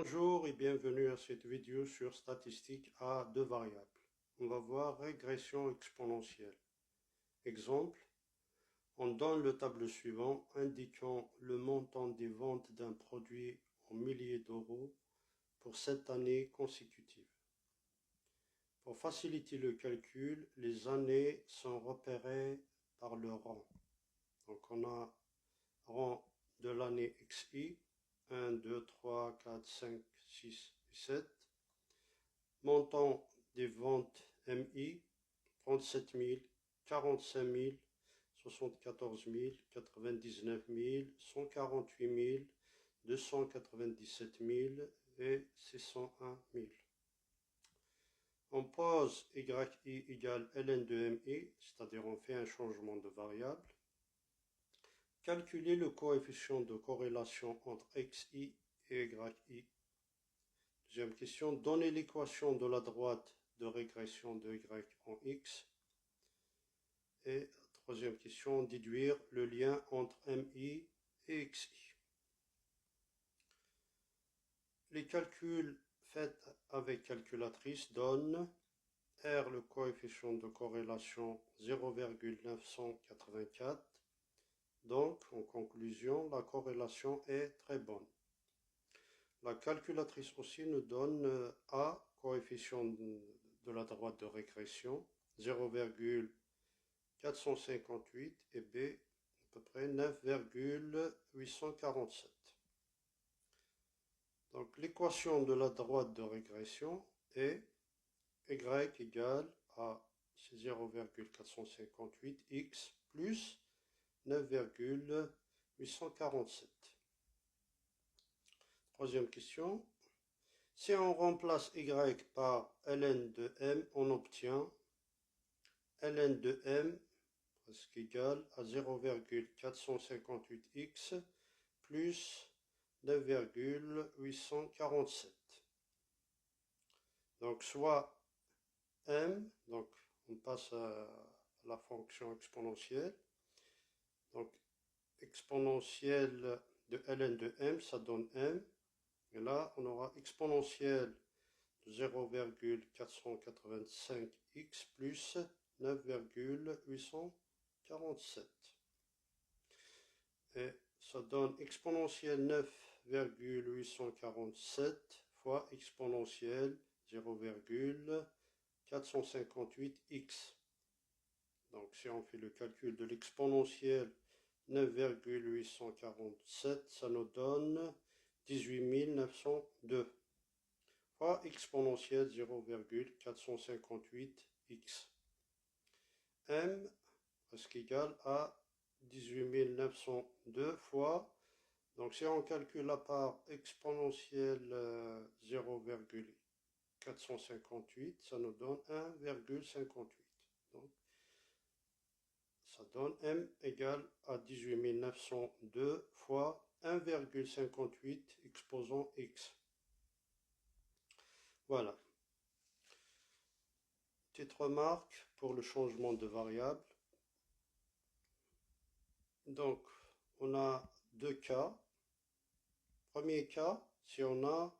Bonjour et bienvenue à cette vidéo sur statistique à deux variables. On va voir régression exponentielle. Exemple, on donne le tableau suivant indiquant le montant des ventes d'un produit en milliers d'euros pour 7 années consécutives. Pour faciliter le calcul, les années sont repérées par le rang. Donc on a rang de l'année XI, 1, 2, 3, 4, 5, 6 et 7. Montant des ventes MI, 37 000, 45 000, 74 000, 99 000, 148 000, 297 000 et 601 000. On pose YI égale ln de MI, c'est-à-dire on fait un changement de variable. Calculer le coefficient de corrélation entre XI et YI. Deuxième question, donner l'équation de la droite de régression de Y en X. Et troisième question, déduire le lien entre MI et XI. Les calculs faits avec calculatrice donnent R le coefficient de corrélation 0,984. Donc, en conclusion, la corrélation est très bonne. La calculatrice aussi nous donne A, coefficient de la droite de régression, 0,458 et B, à peu près 9,847. Donc l'équation de la droite de régression est Y égale à 0,458x plus 9,847. Troisième question. Si on remplace Y par ln de M, on obtient ln de M presque égal à 0,458x plus 9,847. Donc soit M, donc on passe à la fonction exponentielle. Donc exponentielle de ln de M, ça donne M. Et là, on aura exponentielle de 0,485x plus 9,847. Et ça donne exponentielle 9,847 fois exponentielle 0,458x. Donc si on fait le calcul de l'exponentielle 9,847, ça nous donne 18 902 fois exponentielle 0,458x. M presque égal à 18 902 fois, donc si on calcule la part exponentielle 0,458, ça nous donne 1,58. Donc ça donne M égale à 18 902 fois 1,58 exposant x. Voilà. Petite remarque pour le changement de variable. Donc, on a deux cas. Premier cas, si on a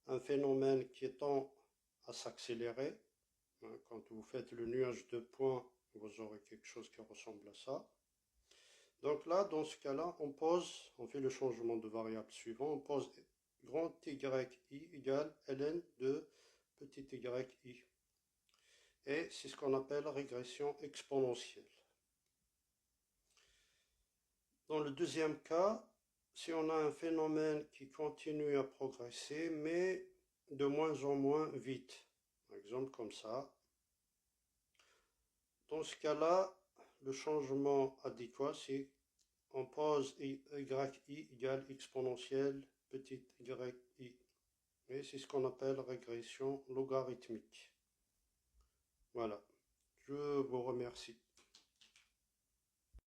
un phénomène qui tend à s'accélérer, quand vous faites le nuage de points, vous aurez quelque chose qui ressemble à ça. Donc là, dans ce cas-là, on fait le changement de variable suivant, on pose grand YI égale ln de petit yi. Et c'est ce qu'on appelle régression exponentielle. Dans le deuxième cas, si on a un phénomène qui continue à progresser, mais de moins en moins vite, par exemple comme ça, dans ce cas-là, le changement adéquat, c'est on pose YI égale exponentielle petit yi. Et c'est ce qu'on appelle régression logarithmique. Voilà, je vous remercie.